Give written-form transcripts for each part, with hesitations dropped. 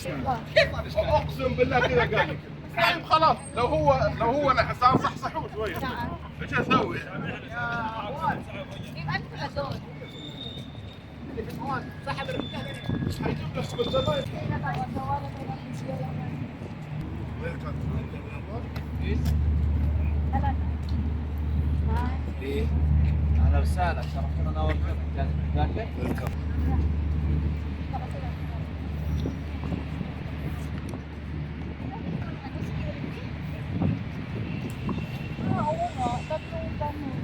اقسم بالله كذا قال لك. طيب خلاص لو هو الحصان صحصحوه شويه. ايش اسوي؟ سحب الرجال ايش حيجيب نفس بالزباين. اهلا وسهلا شرفتنا نورتنا. Oo nga, tatlong ganun.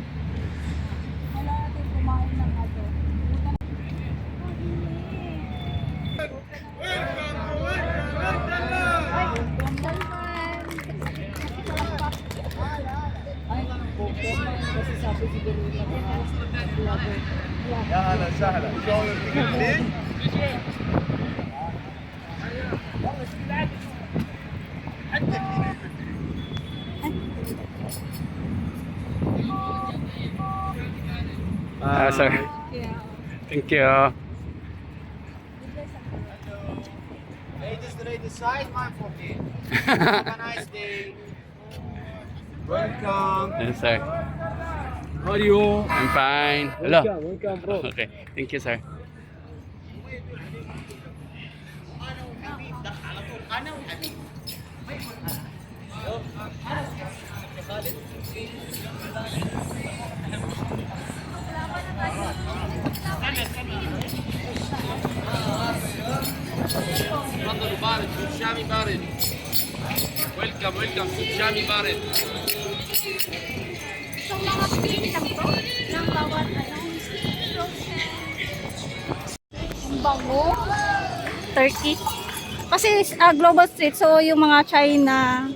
Wala natin kumain ng ano. يا هلا وسهلا. Sir. Thank you. Ladies ready side, man for me. Have a nice day. Welcome. Yes, sir. How are you? I'm fine. Hello. Welcome, bro. Okay. Thank you, sir. تفضلوا بارد، سوق شامي بارد. ويلكم ويلكم، سوق شامي بارد. So, mga screen lang to? Ng bawat ano? Ang bango. Turkey. Kasi global street, so yung mga China,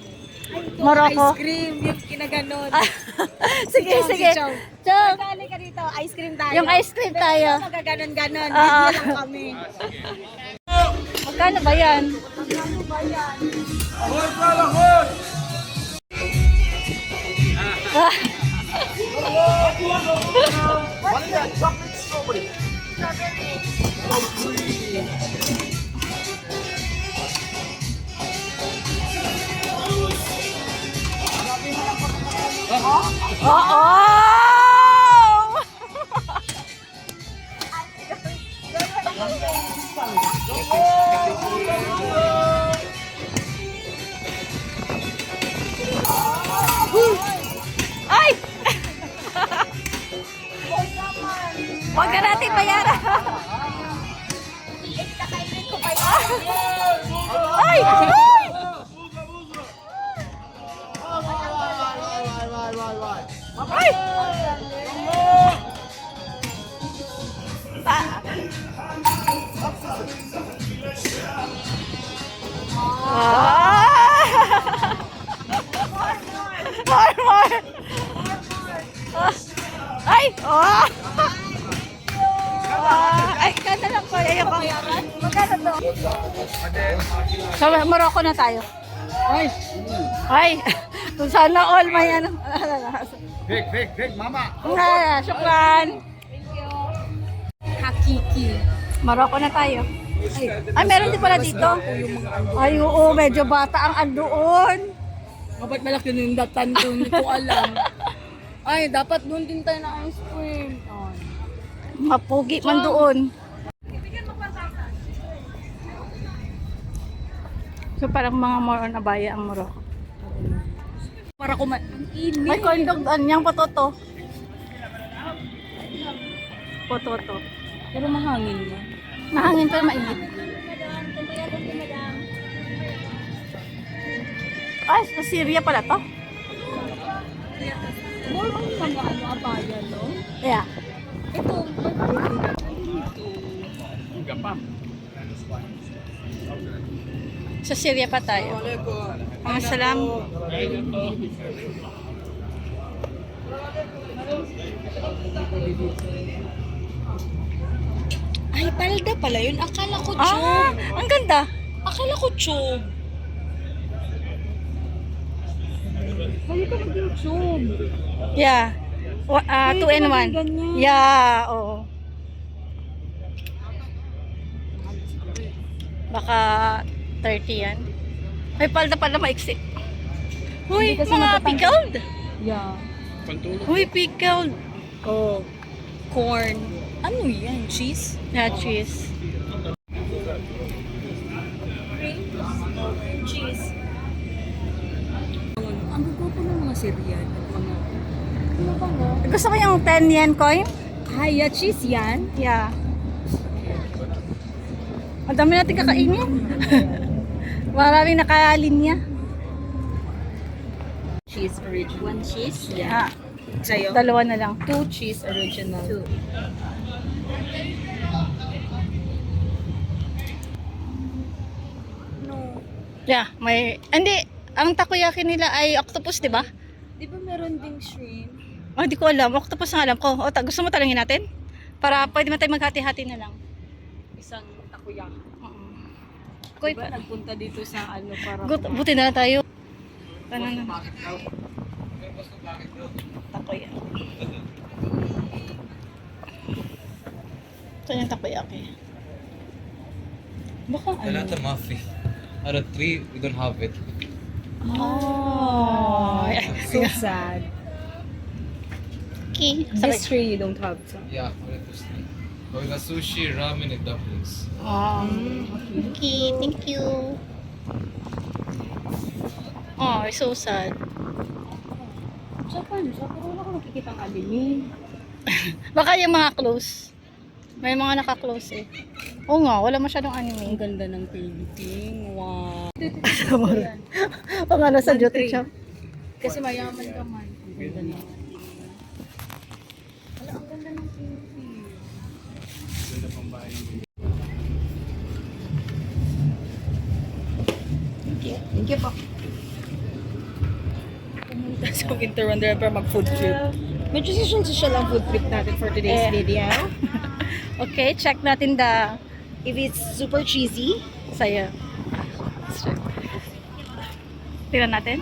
Morocco. Ice cream, yung kinaganon. Sige, sige. Chow. Chow. Dali ka dito, ice cream tayo. Yung ice cream tayo. Magaganon-ganon, Ah. bigyan lang kami. Magkano ba yan? Oo! Ay! Huwag na natin bayaran. Ay! Ay! Ay! More, more. Ay! Oh! Ay, kanta lang po. Ayoko. Magkano to? Sa Morocco na tayo. Ay! Ay! Kung sana all may ano. Big mama. Syukran. Hakiki. Morocco na tayo. Ay, meron din pala dito. Ay, oo, medyo bata ang andoon. Dapat malaki na yung datan ko, hindi ko alam. Ay, dapat doon din tayo na ice cream. Ay. Mapugi man doon. So parang mga more on abaya ang Morocco. Para kumain. Ang init. May corn dog doon, yung pototo. Pototo. Pero mahangin na. Mahangin pero mainit. Ay, sa Syria pala to? More on mga ano, abaya, no? Yeah. Ito, Sa Syria pa tayo. Ang salam. ay, palda pala yun. Akala ko Ah, tube. ang ganda. Akala ko tube. Ay, ito maging tube. Yeah. 2 in 1. ganyan. Yeah, oo. Baka 30 yan. May palda pala maiksi. Uy, Hindi kasi mga matatangkad. pickled. Yeah. Uy, pickled. Oh. Corn. Ano yan? Cheese? Yeah, cheese. Cheese. Ang gugupo ng mga cereal. Mga... Ano ba nga? Gusto ko yung 10 yen coin? Ay, cheese yan? Yeah. Ang dami natin kakainin. Maraming nakalinya. Cheese original. One cheese? Yeah. Sa'yo? Dalawa na lang. 2 cheese original. 2. No. Yeah, may... Hindi, ang takoyaki nila ay octopus, di ba? Di ba meron ding shrimp? Oh, di ko alam. Octopus ang alam ko. O, gusto mo talangin natin? Para pwede man tayo maghati-hati na lang. Isang takoyaki. Koy, Diba nagpunta dito sa ano para... buti na lang tayo. Ano na? Takoyaki. Ito yung takoyaki. Baka ano? Lalata Mafi. Out of 3, we don't have it. Oh. So sad. Okay. This three you don't have. So. Yeah, out of those 3. But we got sushi, ramen, and dumplings. Okay, thank you. Oh, so sad. Sa paano? Sa pero wala ko nakikita ang anime. Baka yung mga close. May mga naka-close eh. Oo nga, wala masyadong Ang anime. ganda ng painting. Wow. Pang ano sa duty shop. Kasi mayaman ka man. Ang ganda ng Wala, ang ganda ng painting. Thank you po. So, interronder para mag-food trip. Medyo social ang food trip natin for today's video. Okay, check natin the If it's super cheesy, sa'yo. Tingnan natin.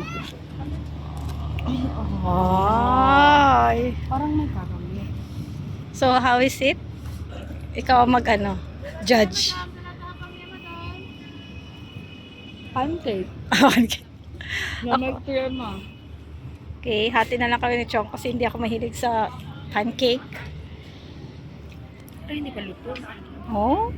Ay. parang may karami. So, how is it? Ikaw ang mag-ano? Judge. Pancake. Na nag-crema. Okay, hati na lang kami ni Chong kasi hindi ako mahilig sa pancake. Ay, hindi pa luto. Oh?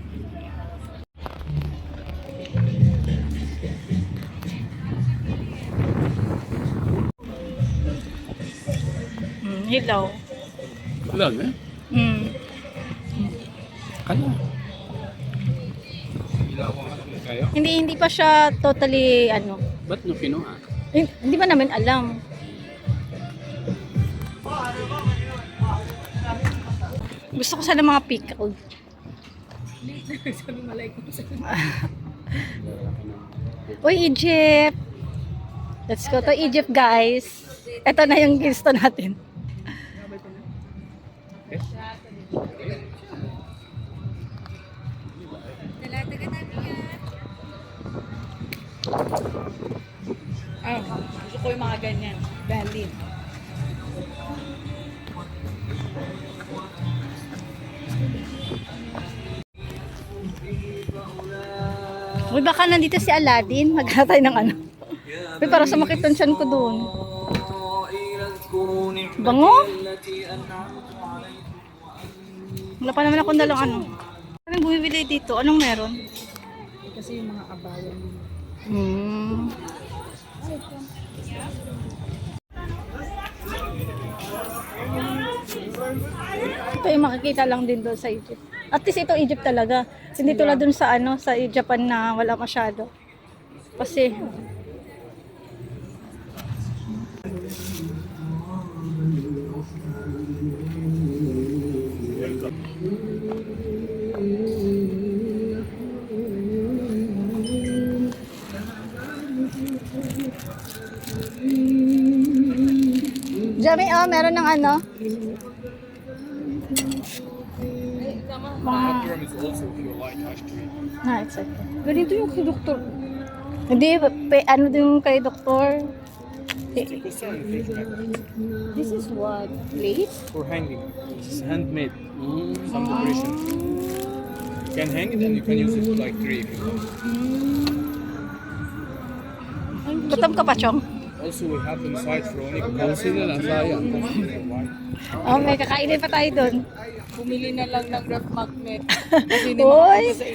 Hilaw. Wala na. Kaya. Hindi pa siya totally ano. Ba't nyo kinuha? Hindi ba namin alam? Gusto ko sana mga pickled. Sabi malay ko sa Uy, Egypt! Let's go to Egypt, guys. Ito na yung gusto natin. gusto ko yung mga ganyan. Berlin. Uy, baka nandito si Aladdin. Maghanap tayo ng ano. Uy, para sumakit ang tiyan ko doon. Bango? Wala pa naman akong dalang ano. Anong bumibili dito? Anong meron? Kasi yung mga abayan. Ito yung makikita lang din doon sa Egypt. At least ito Egypt talaga. Hindi tulad doon sa ano, sa Japan na wala masyado. Kasi Jami, oh, meron ng ano? Mga... it's okay. Ganito yung kay doktor. Hindi, ano din kay doktor? This is what? Plate? For hanging. This is handmade. Some decoration. You can hang it and you can use it like tree if you want. Gutom ka pa, Chong? Also, we have inside Veronica. Kung sila lang, sayang. Oh, may kakainin pa tayo doon. Bumili na lang ng ref magnet. Kasi hindi Uy! makapasa sa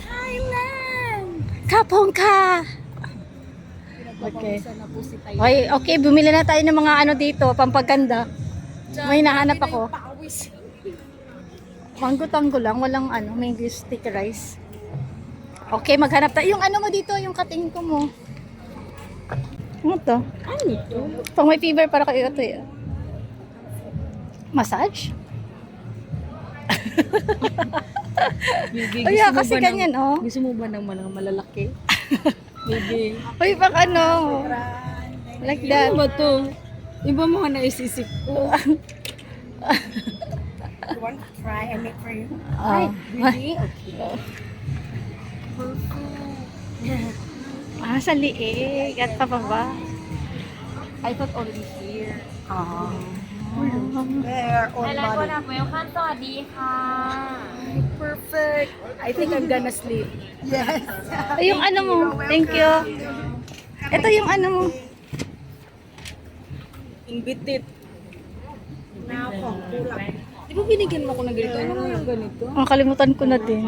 Thailand! Kapong ka! Okay. Sana po si Thailand. Okay, okay, bumili na tayo ng mga ano dito, pampaganda. May nahanap ako. Pawis. Manggo-tango lang, walang ano, mango sticky rice. Okay, maghanap tayo. Yung ano mo dito, yung katingin ko mo. Ano to? Ano ito? Pang may fever para kayo ito eh. Massage? Bibi, Ay, kasi ganyan, oh. Gusto mo ba ng mga malalaki? Bibi. Uy, pang ano. Like that. Ano ba to? Iba mga naisisip ko. You want to try? I make for you. Oh. Bibi? Ah, sa liig. At pababa. I thought already here. Oh. There, on money. Perfect. I think I'm gonna sleep. Yes. Ay, yung ano mo. Thank you. Ito yung ano mo. Invited. Nako, kulang. Di ba binigyan mo ako ng ganito? Ano nga yung ganito? Ang kalimutan ko na din.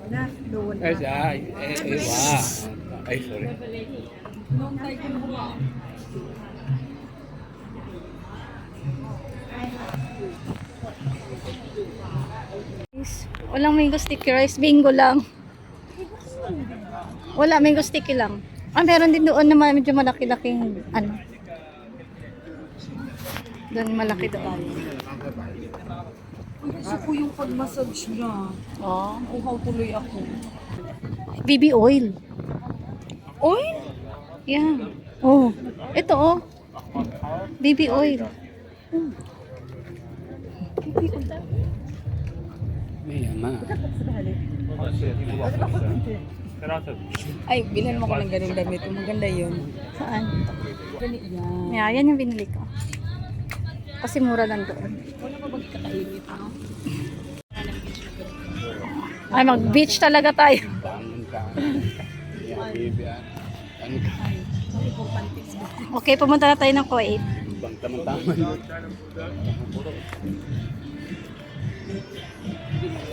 Na, doon. Ay, sorry. Walang mango sticky rice. Bingo lang. Wala, mango sticky lang. Ah, meron din doon na medyo malaki-laking ano. Doon malaki doon. Gusto ko yung pag-massage niya. Oh. Uhaw tuloy ako. BB oil. Oil? Yeah. Oh. Ito oh. BB oil. May ama. Ay, bilhan mo ko ng ganung damit. Maganda yun. Saan? Ganit yan. Yeah, yan yung binili ko. Kasi mura lang doon. Wala ka bang kakainit, no? Ay, mag-beach talaga tayo. Bangon ka. Yan, baby. Ano ka? Okay, pumunta na tayo ng Kuwait. Bang tamang-taman.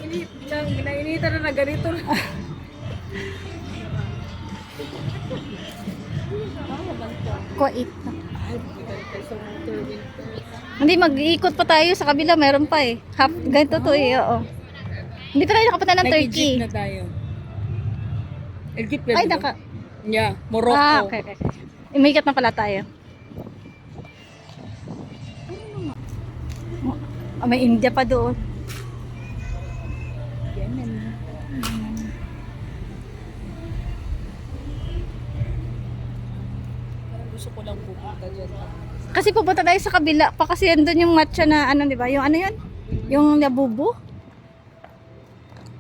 Init lang. Nainitan na ganito. Kuwait. Hindi, mag-iikot pa tayo sa kabila. Meron pa eh. Half, ganito to eh. Oo. Hindi pa tayo nakapunta ng Turkey. Nag-Egypt na tayo. Egypt na Ay, dito? naka... Yeah, Morocco. Ah, okay, okay. Umikat na pala tayo. Ah, may India pa doon. Gusto ko lang pupunta dyan. Kasi pupunta tayo sa kabila pa kasi andun yung matcha na ano, di ba? Yung ano yun? Yung labubu?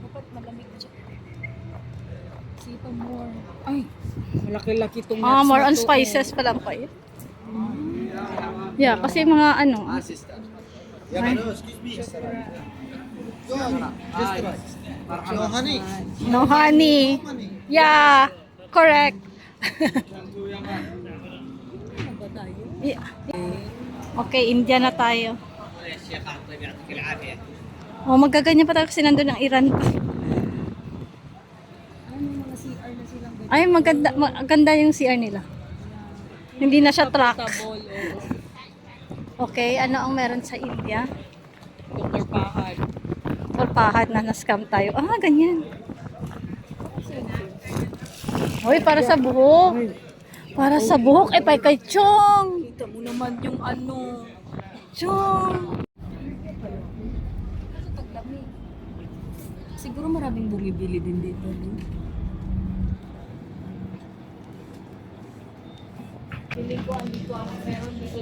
Dapat malamig dyan. Kita more. Ay, malaki-laki itong Ah, nuts more na on to, spices pa lang kayo. Yeah, kasi mga ano. No honey. Yeah, correct. Yeah. Okay, India na tayo. Oh, magaganyan pa tayo kasi nandun ang Iran pa. Ay, maganda yung CR nila. Hindi na siya truck. Portable, Okay, ano ang meron sa India? Dr. Pahad. Torpahan na na-scam tayo. Ah, ganyan. Hoy, para sa buhok. Para sa buhok. Eh, kay Chong. Kita mo naman yung ano. Chong. Siguro maraming bumibili din dito. No?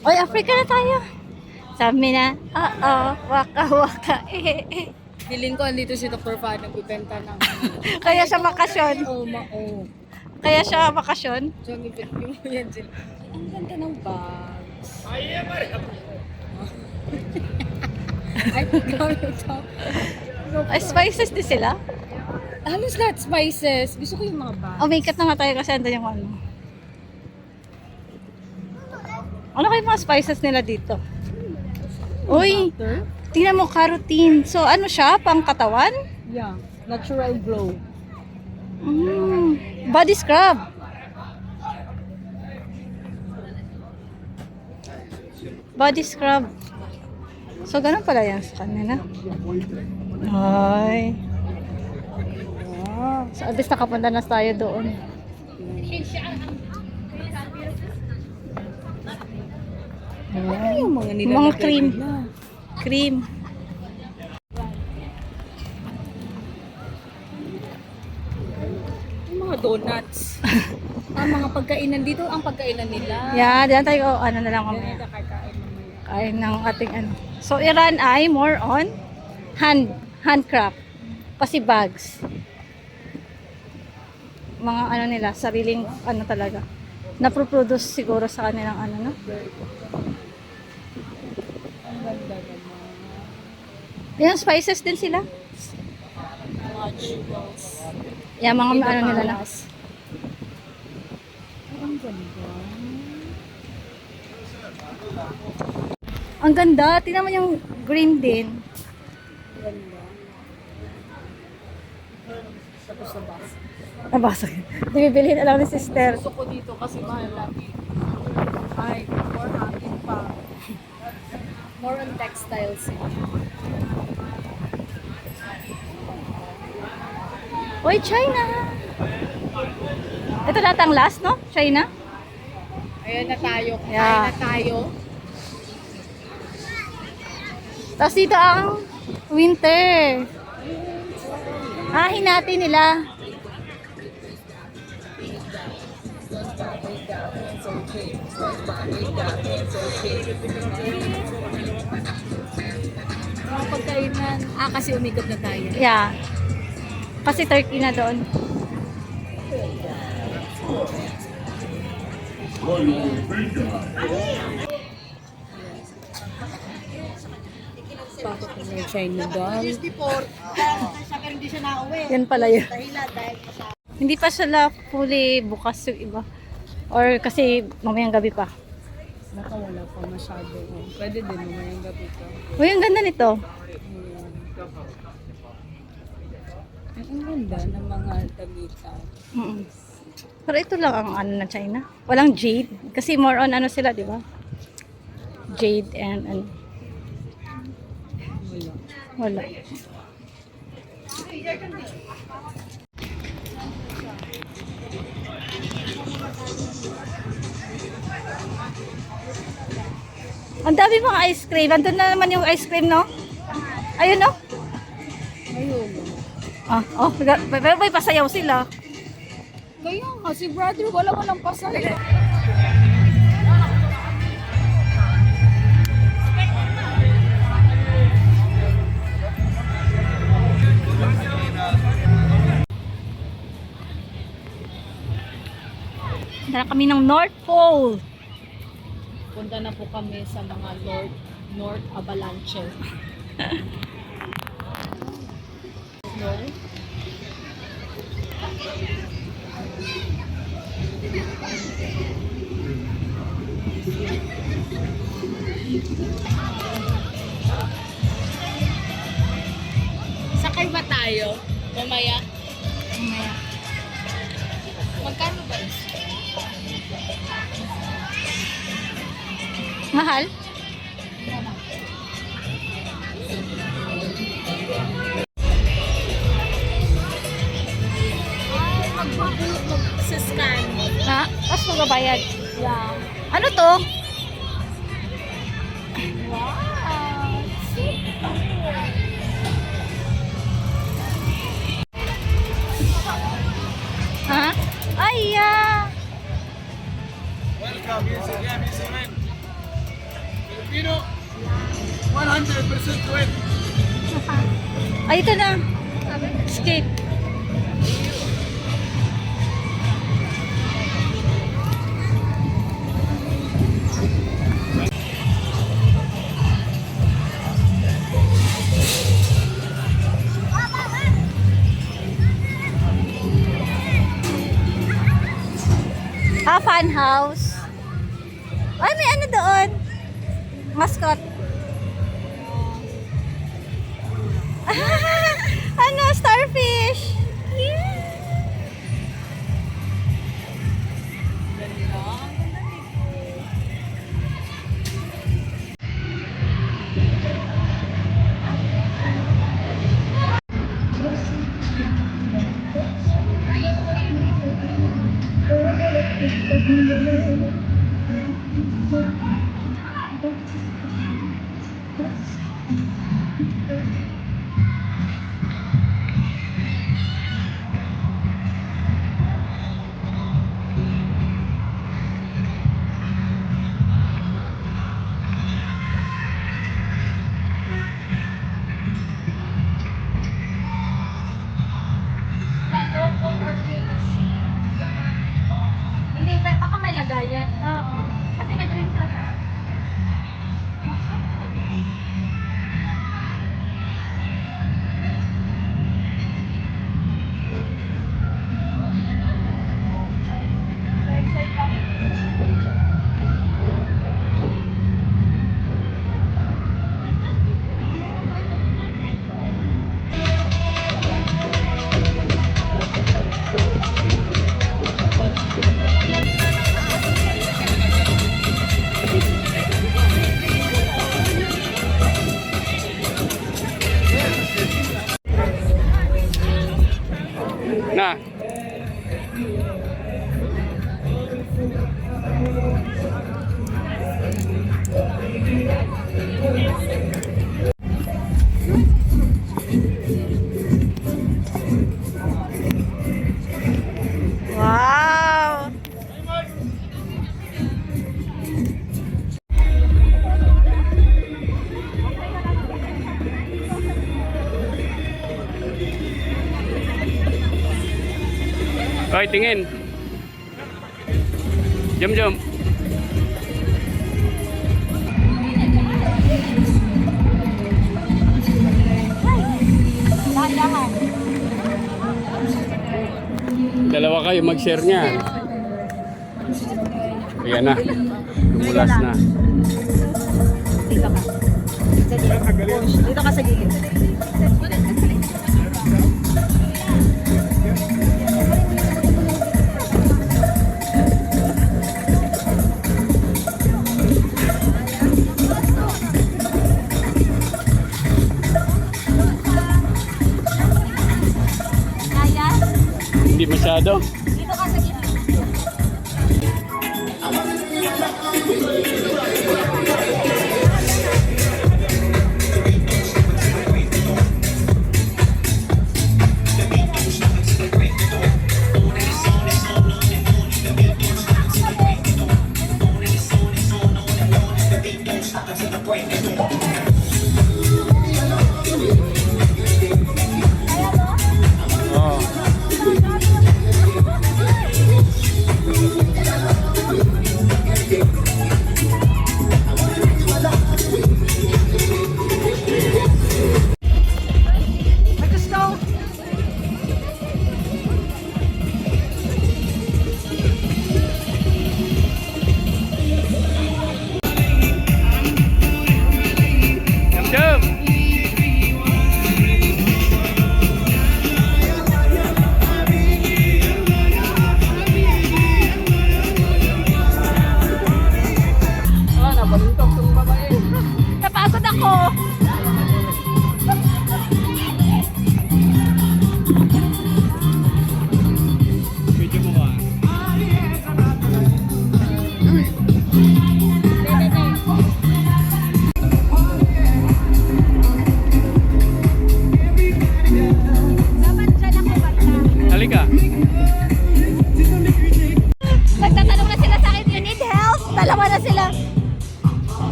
Oy, Africa na tayo. Sabi na, waka waka, Feeling ko andito si Dr. Pahad nagbibenta ng Kaya siya bakasyon. oo. Kaya siya bakasyon. Diyan, yung yan sila. Ang ganda ng bags. Ay, grabe ito. Ay, spices din sila. Halos lahat spices. Gusto ko yung mga bags. Umikat na nga tayo kasi andun yung ano. Ano kayo mga spices nila dito? Uy, tingnan mo, carotene. So, ano siya? Pang katawan? Yeah, natural glow. Body scrub. Body scrub. So, ganun pala yan sa kanila. Ay. So, at least nakapunta na tayo doon. Ano yung mga Mga nilalagay cream. nila? Cream. Yung mga donuts. Ang mga pagkainan dito, ang pagkainan nila. Yeah, diyan tayo, ano na lang kami. Kakain mamaya. Kain ng ating ano. So, Iran ay more on handcraft. Kasi bags. Mga ano nila, sariling ano talaga. Naproproduce siguro sa kanilang ano, no? Ang ganda naman. Yung spices din sila. Mga jewels. Yan, mga ano nila na. Ang ganda. Ang ganda. Tingnan mo yung green din. Ganda. Tapos na ba? Nabasag. Bibilihin na lang ni sister. Gusto ko dito kasi mahal lagi. Ay, more hangin pa. More on textiles. Uy, China! Ito lahat ang last, no? China? Ayan na tayo. Yeah. Kain na tayo. Tapos dito ang winter. Hinati nila. Mga pagkainan. Kasi umikot na tayo. Yeah. Kasi turkey na doon. Bakit na may China doll? Before, siya pero hindi siya nauwi. Yan pala yun. Dahilan dahil sa Hindi pa sila fully bukas yung iba. Or kasi mamayang gabi pa. Baka wala pa masyado. Pwede din mamayang gabi ka. Uy, ang ganda nito. Ang ganda ng mga damitan. Mm-mm. Pero ito lang ang ano na China. Walang jade. Kasi more on ano sila, di ba? Jade and ano. Wala. Wala. Ang dami mga ice cream. Andun na naman yung ice cream, no? Ayun, no? Ayun. Pero may pasayaw sila. Kaya nga, si brother wala mo lang pasaya. Dala kami ng North Pole. Punta na po kami sa mga North Avalanche. North? Sakay ba tayo? Mamaya? Mamaya. Magkano ba? Mahal? Mag-scan. Ha? Tapos magbabayad. Yeah. Ano to? Wow. Ha? Ay, Welcome, music, yeah, music, man. Filipino, 100% win. Ay, ito na. Skate. Fun house. Ay, may ano doon? Mascot. Ano, starfish. Yeah. Hindi, baka may lagayan. Oo. Kasi may drink ka. Na. Wow! Hoy, tingin. Jom. Dahan-dahan. Dalawa kayo mag-share niya. Ayan na. Lumulas na. Dito ka. Dito ka sa gilid. Kaya? Hindi masyado. Dito ka sa gilid.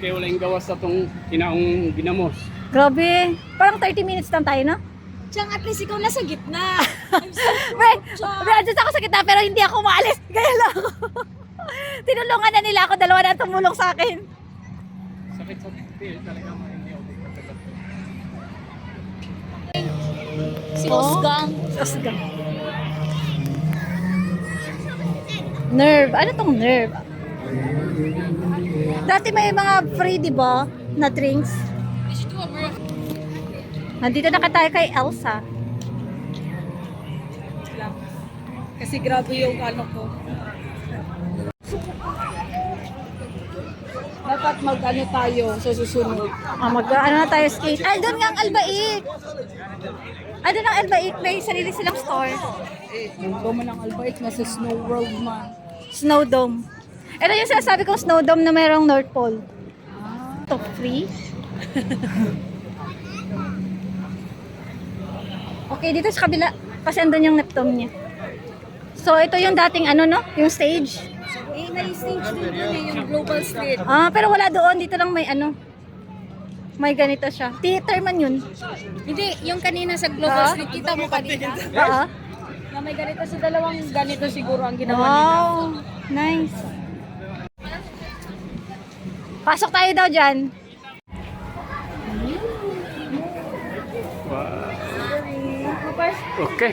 kay wala yung gawas sa itong kinaong ginamos. Grabe. Parang 30 minutes lang tayo, no? Siyang at least ikaw nasa gitna. Andyan ako sa gitna pero hindi ako maalis. Kaya lang ako. Tinulungan na nila ako. Dalawa na tumulong sa akin. Sakit sa pill talaga hindi ako magtagal. Si Osgang. Si Osgang. Nerve. Ano tong nerve? Dati may mga free, di ba? Na drinks. Nandito na tayo kay Elsa. Kasi grabe yung ano ko. Dapat mag-ano tayo sa susunod. Mag-ano na tayo skate. Ay, doon nga ang Albaik. Ay, doon ang Albaik. May sarili silang store. Doon man ang Albaik, nasa Snow World man. Snow Dome. Ito yung sinasabi kong Snow Dome na mayroong North Pole. Ito, free. Okay, dito sa kabila. Kasi andun yung Neptune niya. So, ito yung dating ano, no? Yung stage. Eh, may stage din doon eh, yung global stage. Pero wala doon. Dito lang may ano. May ganito siya. Theater man yun. Hindi, yung kanina sa global stage, kita mo kanina. Oo. Na may ganito sa dalawang ganito siguro ang ginawa nila. Wow. Nice. Pasok tayo daw dyan. Okay.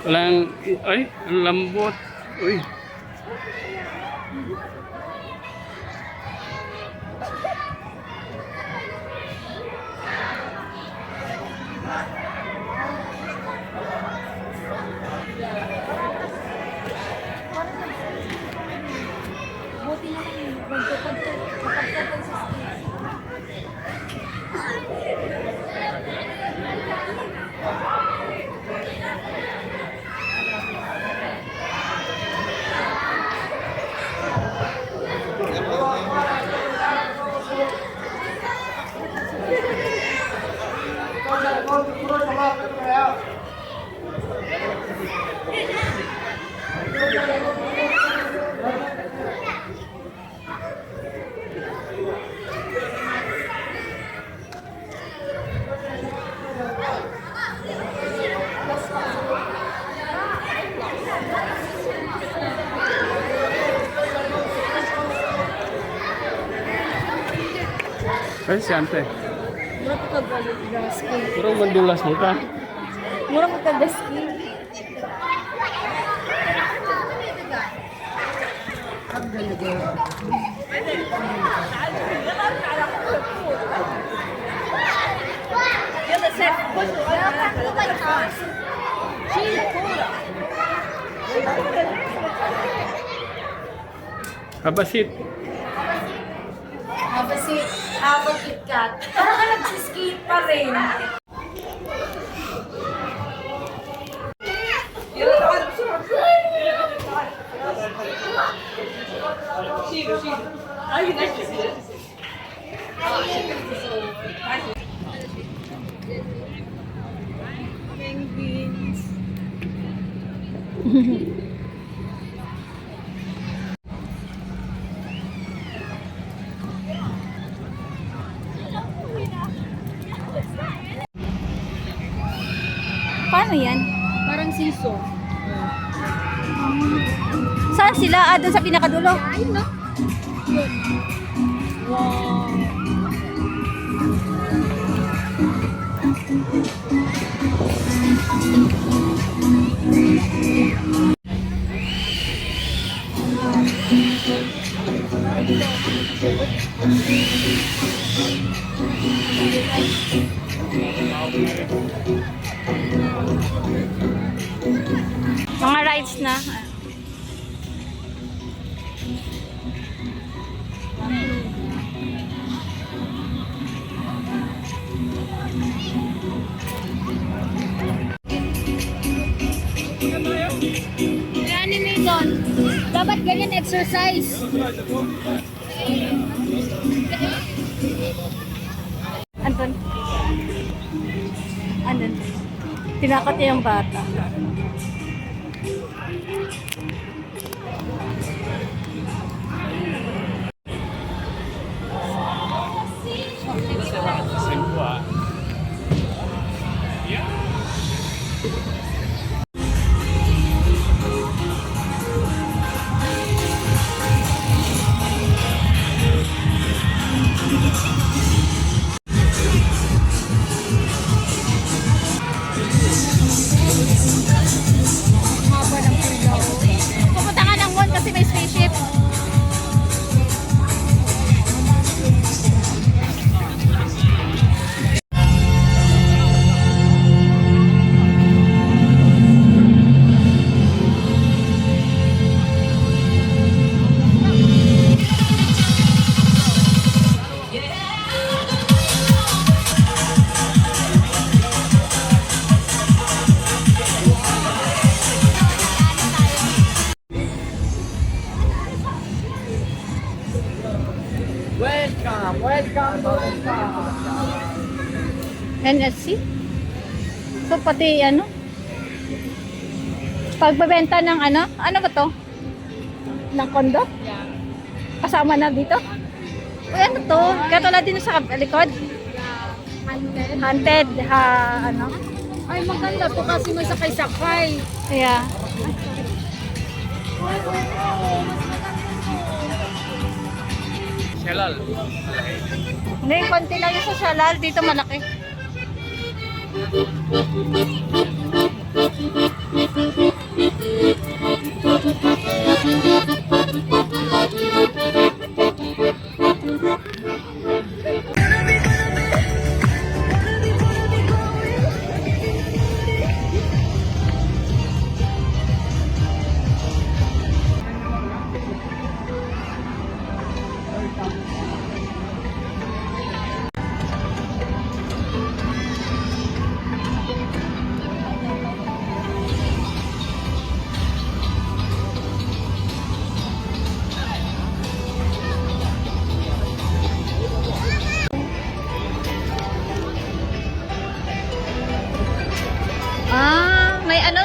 Walang, ay, ang lambot. Uy. Ay, si Ante. Mura ko kag-gaski. Puro mandulas mo ka. Mura ko kag-gaski. Kabasit. Habang KitKat. Parang ka nag-skate pa rin. Penguins. Paano yan? Parang siso. Saan sila? Doon sa pinakadulo? Ayun no? Yun. Wow. Mga rides na. May anime doon. Dapat ganyan exercise. Andun. Andun. Tinakot niya yung bata. Pupunta ka ng mall kasi may spaceship. NSC? So pati ano? Pagbebenta ng ano? Ano ba to? Ng kondo? Yeah. Kasama na dito? Uy, ano to? Katulad din sa likod? Haunted, ano? Ay, maganda to kasi may sakay-sakay. Yeah. Shalal. Hindi, konti lang yung sa Shalal. Dito malaki.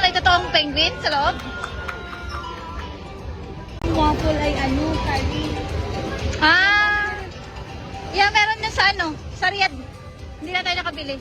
May totoong penguin sa loob? Waffle ay ano, kali. Yeah, meron na sa ano, sa Riyadh. Hindi na tayo nakabili.